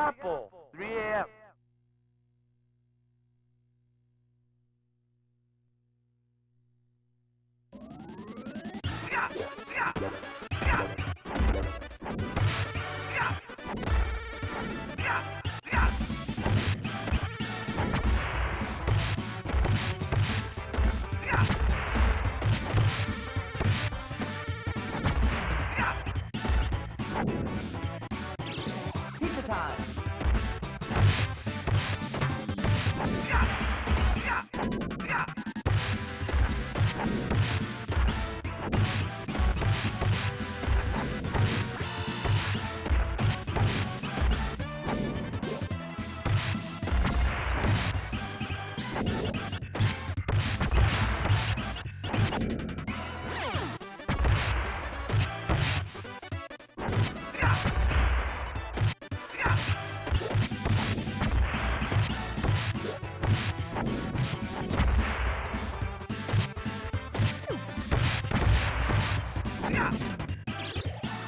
apple. 3 a.m. Pizza time.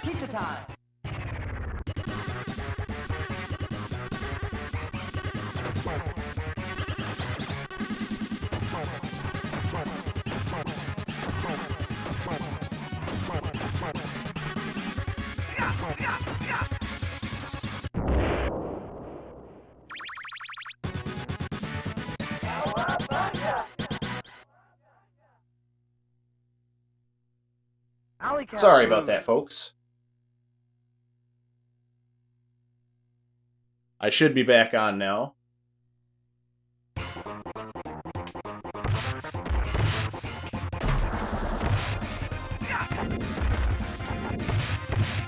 Pizza time. Sorry about that, folks. I should be back on now.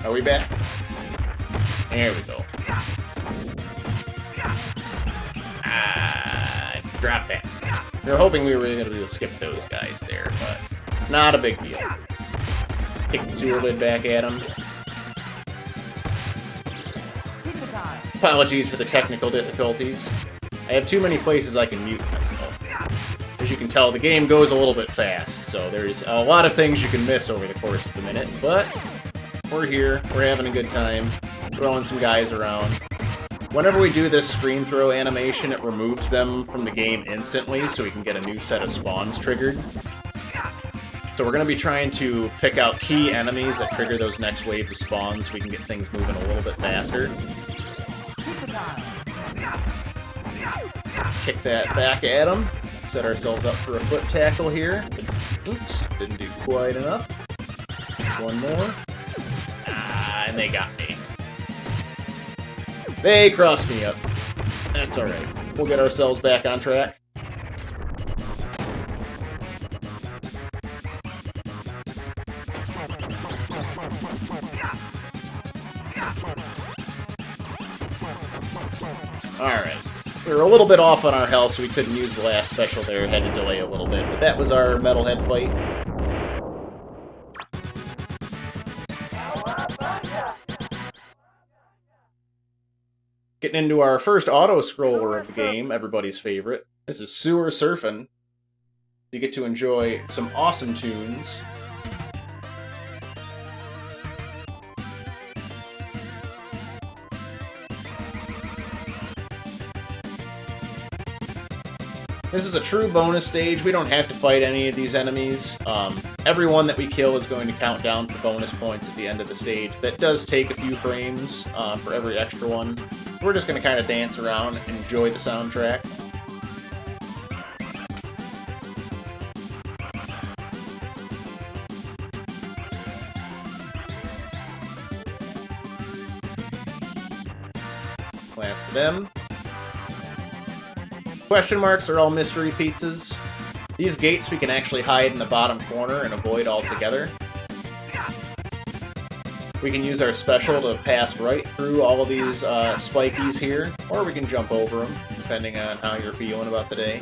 Are we back? There we go. Drop that. We were hoping we were going to be able to skip those guys there, but not a big deal. Kick the sewer lid back at him. Apologies for the technical difficulties. I have too many places I can mute myself. As you can tell, the game goes a little bit fast, so there's a lot of things you can miss over the course of the minute, but we're here, we're having a good time, throwing some guys around. Whenever we do this screen throw animation, it removes them from the game instantly, so we can get a new set of spawns triggered. So we're going to be trying to pick out key enemies that trigger those next wave of spawns so we can get things moving a little bit faster. Kick that back at them. Set ourselves up for a foot tackle here. Oops, didn't do quite enough. One more. And they got me. They crossed me up. That's alright. We'll get ourselves back on track. Alright. We were a little bit off on our health, so we couldn't use the last special there. Had to delay a little bit, but that was our metalhead fight. Getting into our first auto-scroller of the game, everybody's favorite. This is Sewer Surfin'. You get to enjoy some awesome tunes. This is a true bonus stage. We don't have to fight any of these enemies. Every one that we kill is going to count down for bonus points at the end of the stage. That does take a few frames for every extra one. We're just going to kind of dance around and enjoy the soundtrack. Last for them. Question marks are all mystery pizzas. These gates we can actually hide in the bottom corner and avoid altogether. We can use our special to pass right through all of these spikies here, or we can jump over them, depending on how you're feeling about the day.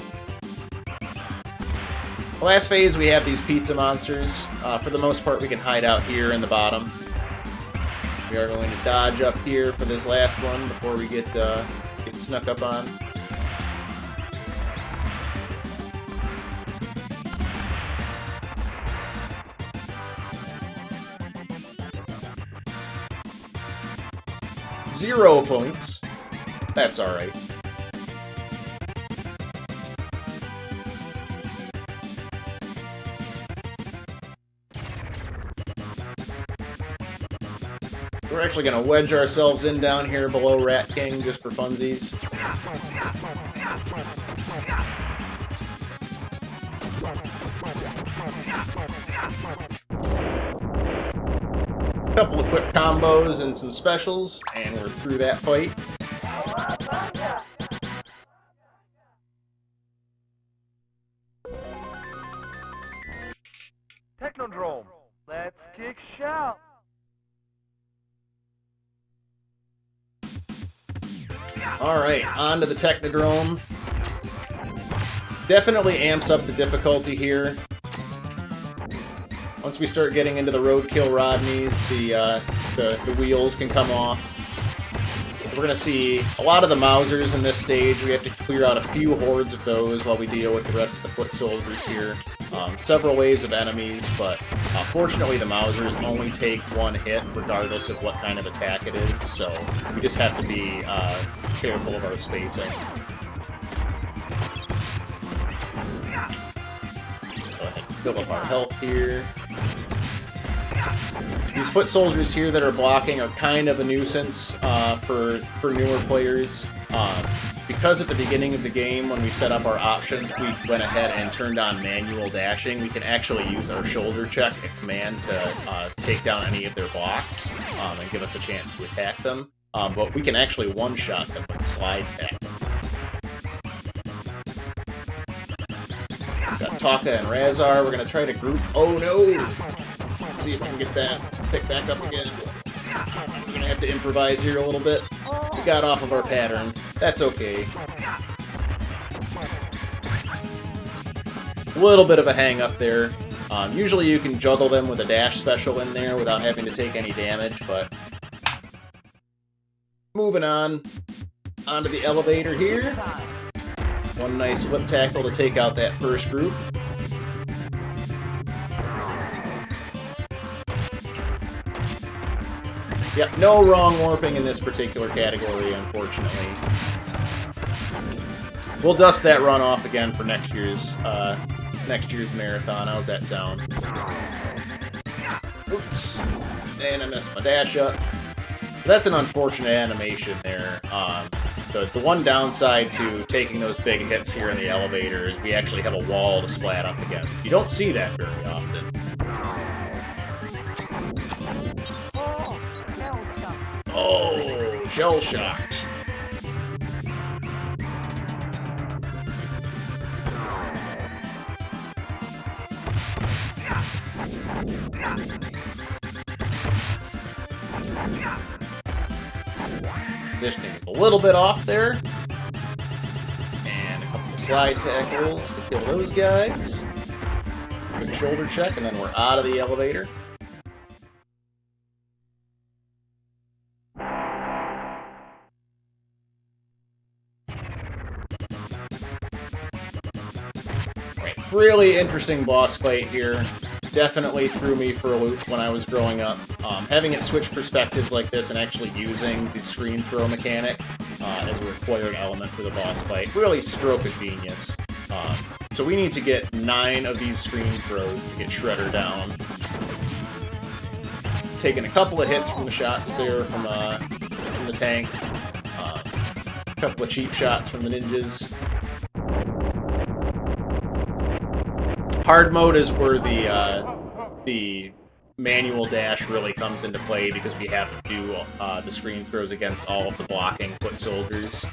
Last phase, we have these pizza monsters. For the most part, we can hide out here in the bottom. We are going to dodge up here for this last one before we get snuck up on. .0 points. that's alright. We're actually going to wedge ourselves in down here below Rat King just for funsies. A couple of quick combos and some specials, and we're through that fight. Technodrome, let's kick shout. Alright, on to the Technodrome. Definitely amps up the difficulty here. Once we start getting into the roadkill Rodneys, the wheels can come off. We're going to see a lot of the Mausers in this stage. We have to clear out a few hordes of those while we deal with the rest of the foot soldiers here. Several waves of enemies, but fortunately the Mausers only take one hit regardless of what kind of attack it is, so we just have to be careful of our spacing. Go ahead and fill up our health here. These foot soldiers here that are blocking are kind of a nuisance for newer players. Because at the beginning of the game, when we set up our options, we went ahead and turned on manual dashing. We can actually use our shoulder check at command to take down any of their blocks and give us a chance to attack them. But we can actually one-shot them with slide attack. Got Taka and Razar. We're going to try to group... Oh no! Let's see if we can get that pick back up again. We're going to have to improvise here a little bit. We got off of our pattern. That's okay. A little bit of a hang-up there. Usually you can juggle them with a dash special in there without having to take any damage, but... Moving on. Onto the elevator here. One nice flip tackle to take out that first group. Yep, no wrong warping in this particular category, unfortunately. We'll dust that run off again for next year's marathon. How's that sound? Oops. And I messed my dash up. That's an unfortunate animation there. The one downside to taking those big hits here in the elevator is we actually have a wall to splat up against. You don't see that very often. Oh, shell-shocked. Positioning a little bit off there. And a couple of slide tackles to kill those guys. Quick shoulder check, and then we're out of the elevator. Really interesting boss fight here. Definitely threw me for a loop when I was growing up. Having it switch perspectives like this and actually using the screen throw mechanic as a required element for the boss fight, really stroke of genius. So we need to get 9 of these screen throws to get Shredder down. Taking a couple of hits from the shots there from the tank. A couple of cheap shots from the ninjas. Hard mode is where the manual dash really comes into play because we have to do the screen throws against all of the blocking foot soldiers.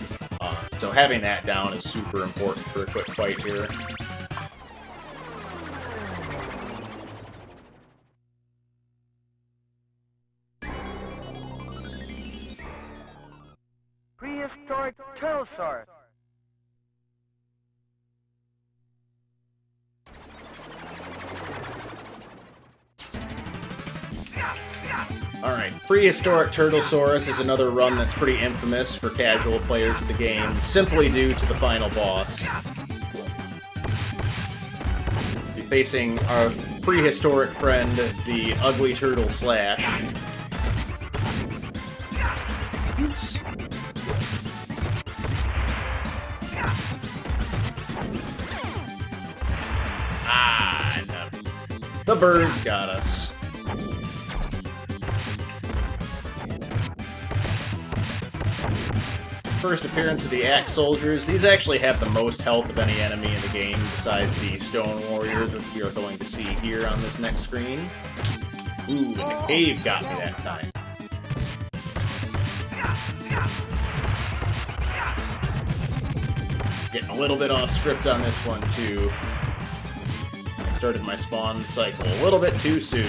So having that down is super important for a quick fight here. Prehistoric Turtlesaurus. Alright, Prehistoric Turtlesaurus is another run that's pretty infamous for casual players of the game, simply due to the final boss. We're facing our prehistoric friend, the Ugly Turtle Slash. Oops. birds got us. First appearance of the Axe Soldiers. These actually have the most health of any enemy in the game, besides the Stone Warriors, which we are going to see here on this next screen. Ooh, and the cave got me that time. Getting a little bit off script on this one, too. I started my spawn cycle a little bit too soon.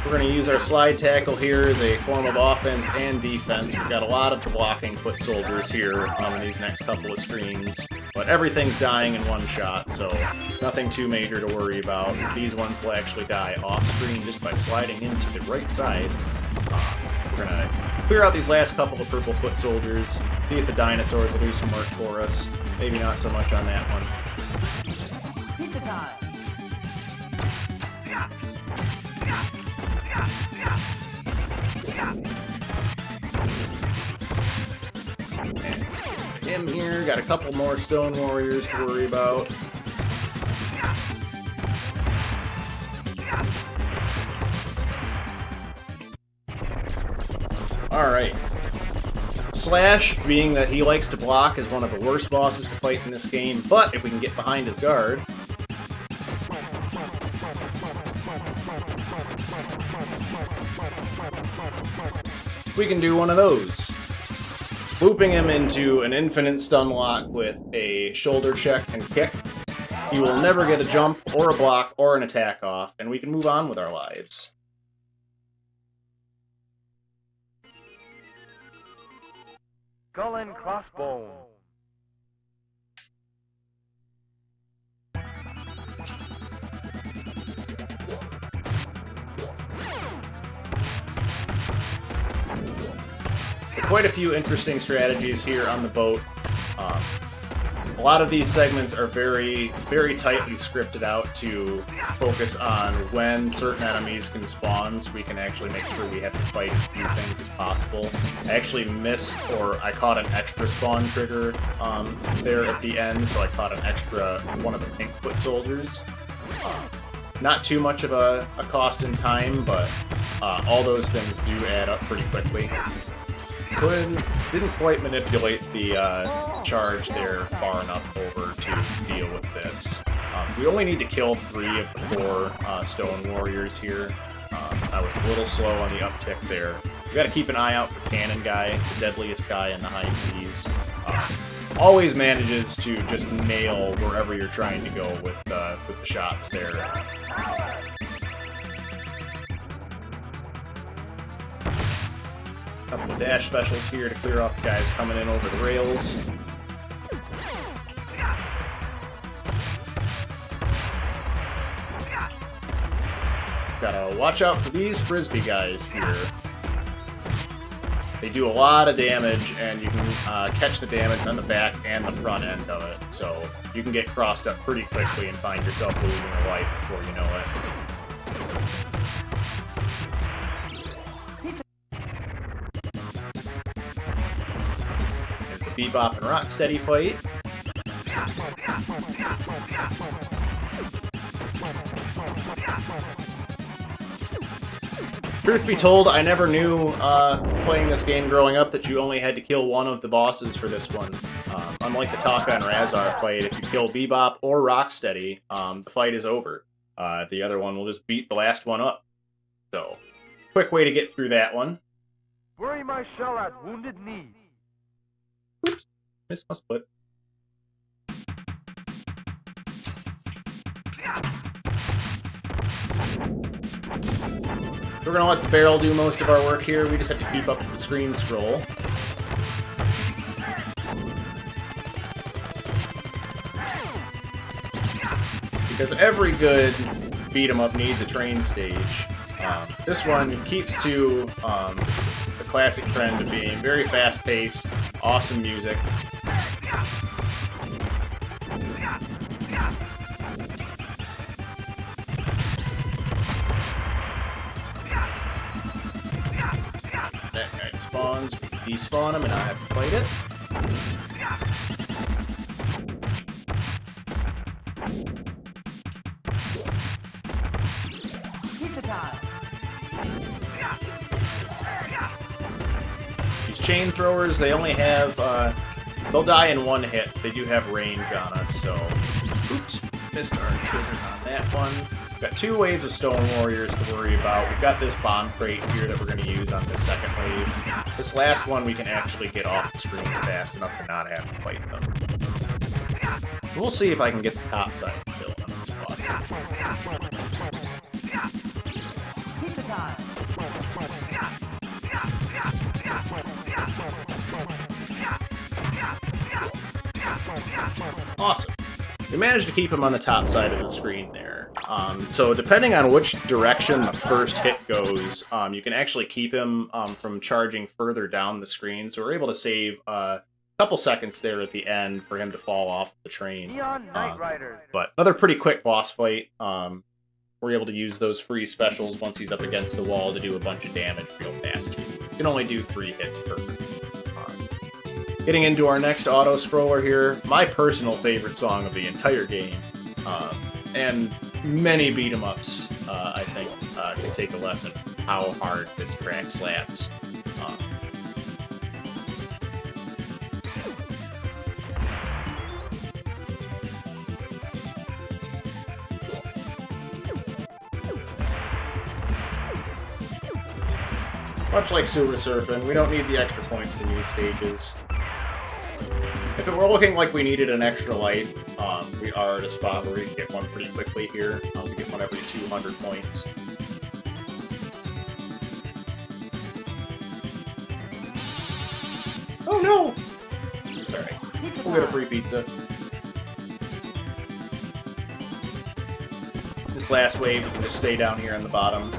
We're going to use our slide tackle here as a form of offense and defense. We've got a lot of blocking foot soldiers here in these next couple of screens, but everything's dying in one shot, so nothing too major to worry about. These ones will actually die off-screen just by sliding into the right side. We're going to clear out these last couple of purple foot soldiers, see if the dinosaurs will do some work for us. Maybe not so much on that one. Him here, got a couple more Stone Warriors to worry about. Alright. Slash, being that he likes to block, is one of the worst bosses to fight in this game, but if we can get behind his guard... we can do one of those. Looping him into an infinite stun lock with a shoulder check and kick. He will never get a jump, or a block, or an attack off, and we can move on with our lives. Skull and crossbone. Quite a few interesting strategies here on the boat. A lot of these segments are very, very tightly scripted out to focus on when certain enemies can spawn, so we can actually make sure we have to fight as few things as possible. I actually missed, or I caught an extra spawn trigger there at the end, so I caught an extra one of the pink foot soldiers. Not too much of a cost in time, but all those things do add up pretty quickly. Didn't quite manipulate the charge there far enough over to deal with this. We only need to kill 3 of the 4 Stone Warriors here. I was a little slow on the uptick there. We gotta keep an eye out for Cannon Guy, the deadliest guy in the high seas. Always manages to just nail wherever you're trying to go with the shots there. Couple of dash specials here to clear off the guys coming in over the rails. Gotta watch out for these frisbee guys here. They do a lot of damage, and you can catch the damage on the back and the front end of it. So you can get crossed up pretty quickly and find yourself losing a life before you know it. Bebop and Rocksteady fight. Truth be told, I never knew, playing this game growing up, that you only had to kill one of the bosses for this one. Unlike the Taka and Razar fight, if you kill Bebop or Rocksteady, the fight is over. The other one will just beat the last one up. So, quick way to get through that one. Bury my shell at Wounded Knee. Oops, missed my split. We're gonna let the barrel do most of our work here. We just have to keep up with the screen scroll. Because every good beat-em-up needs a train stage. This one keeps to the classic trend of being very fast-paced, awesome music. That guy despawn him and I have to fight it. These chain throwers, they only have, they'll die in one hit. They do have range on us, so... Oops, missed our triggers on that one. We've got 2 waves of Stone Warriors to worry about. We've got this bomb crate here that we're going to use on this second wave. This last one we can actually get off the screen fast enough to not have to fight them. We'll see if I can get the top side of the kill on this boss. Awesome. We managed to keep him on the top side of the screen there. So depending on which direction the first hit goes, you can actually keep him from charging further down the screen. So we're able to save a couple seconds there at the end for him to fall off the train. But another pretty quick boss fight. We're able to use those free specials once he's up against the wall to do a bunch of damage real fast. You can only do 3 hits per. Getting into our next auto-scroller here, my personal favorite song of the entire game, and many beat-em-ups, I think, can take a lesson how hard this track slaps. Much like Super Surfing, we don't need the extra points for these stages. If it were looking like we needed an extra life, we are at a spot where we can get one pretty quickly here. We get one every 200 points. Oh no! Alright, we'll get a free pizza. This last wave, we can just stay down here on the bottom.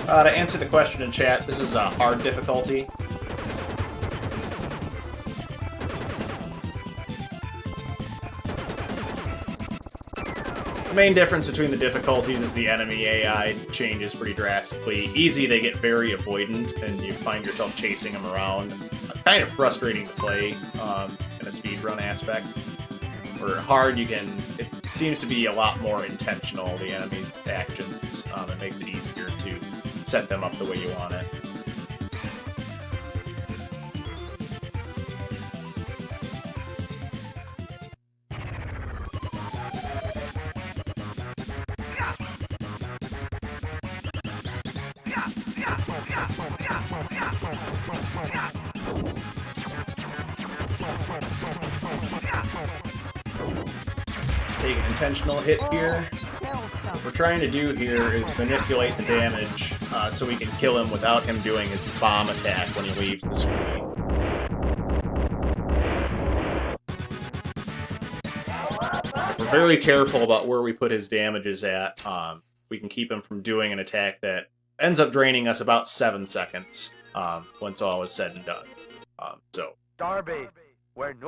To answer the question in chat, this is a hard difficulty. The main difference between the difficulties is the enemy AI changes pretty drastically. Easy, they get very avoidant, and you find yourself chasing them around. Kind of frustrating to play in a speedrun aspect. Where hard, it seems to be a lot more intentional, the enemy's actions. It makes it easier to set them up the way you want it. Take an intentional hit here. What we're trying to do here is manipulate the damage so we can kill him without him doing his bomb attack when he leaves the screen. If we're very careful about where we put his damages at, we can keep him from doing an attack that ends up draining us about 7 seconds once all is said and done.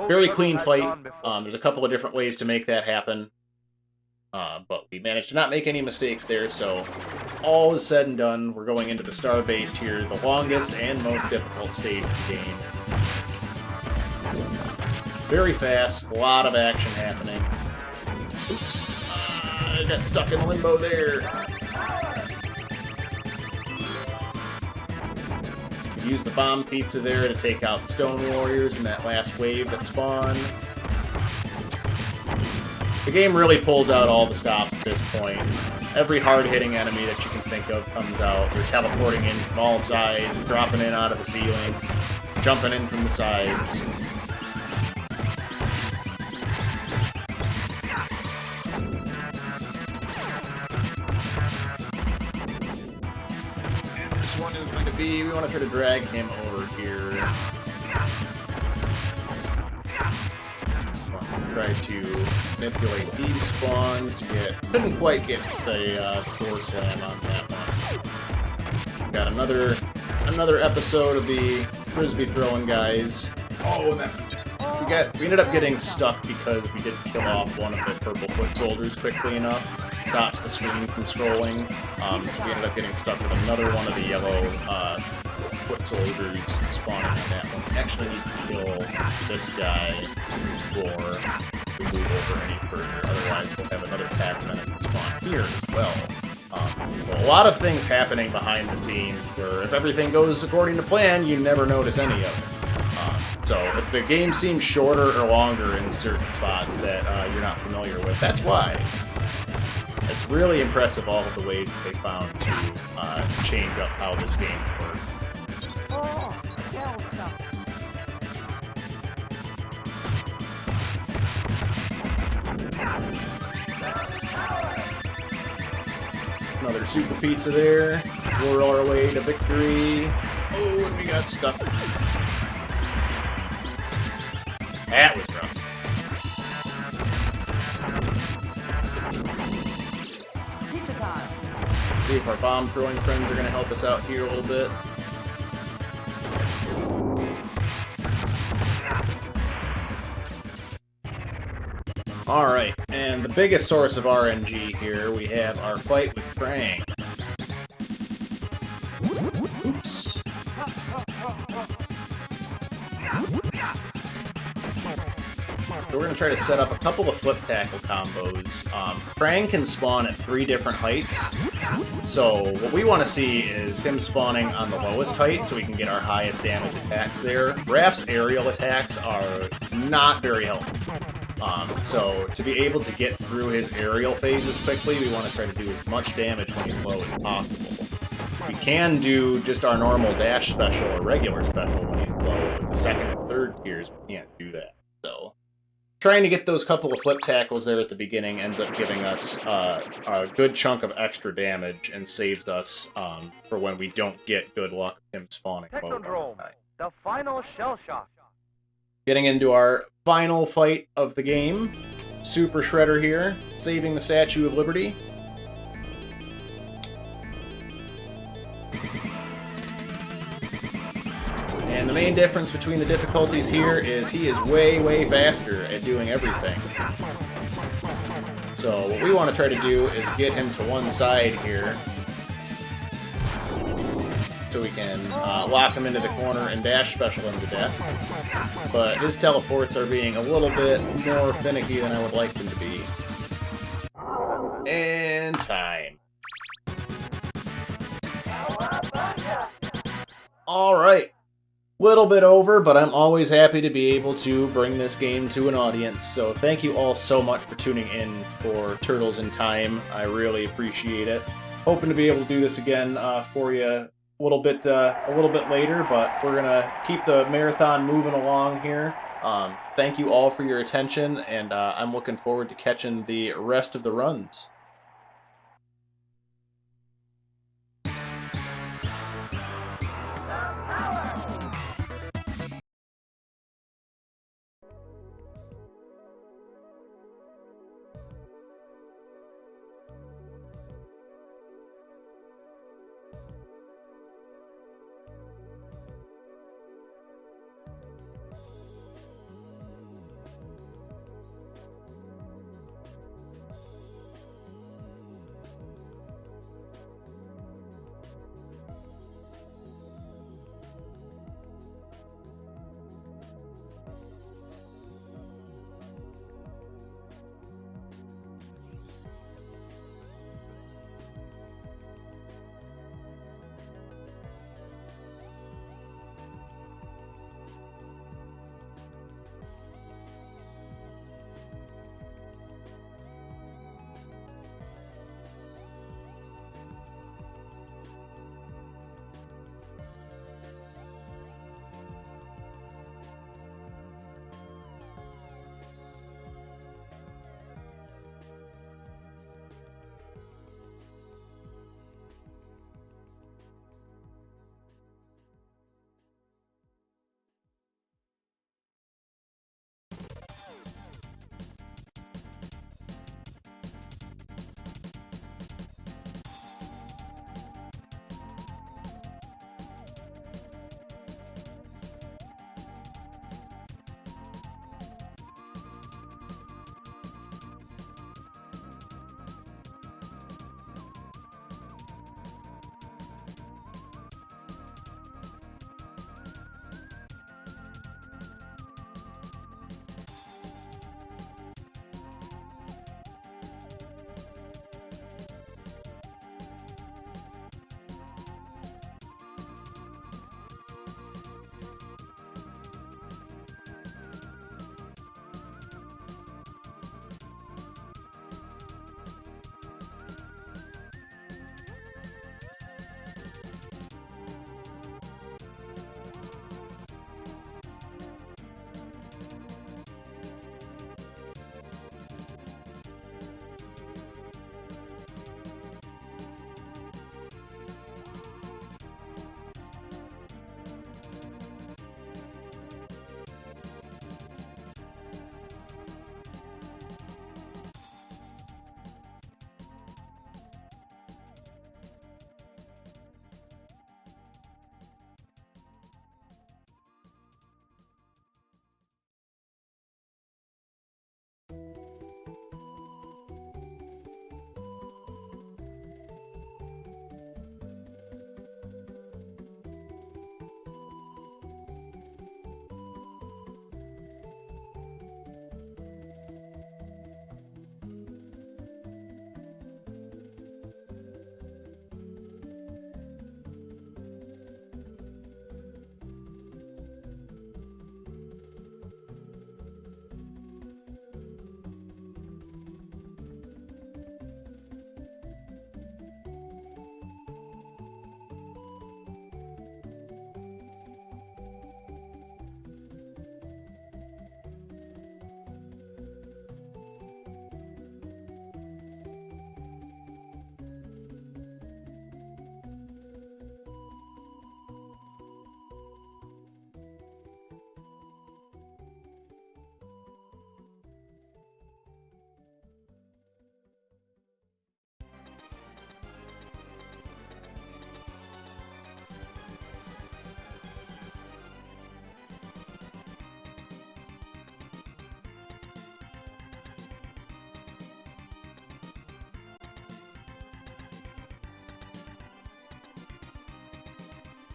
Very clean fight. There's a couple of different ways to make that happen. But we managed to not make any mistakes there, so all is said and done. We're going into the star-based here, the longest and most difficult stage of the game. Very fast, a lot of action happening. Oops. I got stuck in limbo there. Use the bomb pizza there to take out the Stone Warriors in that last wave that spawned. The game really pulls out all the stops at this point. Every hard-hitting enemy that you can think of comes out. They're teleporting in from all sides, dropping in out of the ceiling, jumping in from the sides. This one is going to be, we want to try to drag him over here. Try to manipulate these spawns to get... Couldn't quite get the force in on that one. Got another episode of the frisbee throwing guys. Oh, and that... We ended up getting stuck because we didn't kill off one of the purple foot soldiers quickly enough. Stops the screen from scrolling. So we ended up getting stuck with another one of the yellow foot soldiers spawning on that one. We actually need to kill this guy before we move over any further. Otherwise, we'll have another pack and then it can spawn here as well. So a lot of things happening behind the scenes where if everything goes according to plan, you never notice any of it. So if the game seems shorter or longer in certain spots that you're not familiar with, that's why. It's really impressive all of the ways that they found to change up how this game works. Another super pizza there. Whirl our way to victory. Oh, and we got stuck. That was rough. See if our bomb throwing friends are going to help us out here a little bit. Alright, and the biggest source of RNG here, we have our fight with Krang. Oops. So we're going to try to set up a couple of flip tackle combos. Krang can spawn at 3 different heights, so what we want to see is him spawning on the lowest height so we can get our highest damage attacks there. Raph's aerial attacks are not very helpful. So to be able to get through his aerial phases quickly, we want to try to do as much damage when he's low as possible. We can do just our normal dash special or regular special when he's low, but the second and third tiers, we can't do that. So trying to get those couple of flip tackles there at the beginning ends up giving us a good chunk of extra damage and saves us for when we don't get good luck with him spawning low. Technodrome, the final shell shock. Getting into our final fight of the game. Super Shredder here, saving the Statue of Liberty. And the main difference between the difficulties here is he is way, way faster at doing everything. So what we want to try to do is get him to one side here, so we can lock him into the corner and dash special him to death. But his teleports are being a little bit more finicky than I would like them to be. And time. Alright. Little bit over, but I'm always happy to be able to bring this game to an audience. So thank you all so much for tuning in for Turtles in Time. I really appreciate it. Hoping to be able to do this again for you a little bit later, but we're gonna keep the marathon moving along here. Thank you all for your attention, and I'm looking forward to catching the rest of the runs.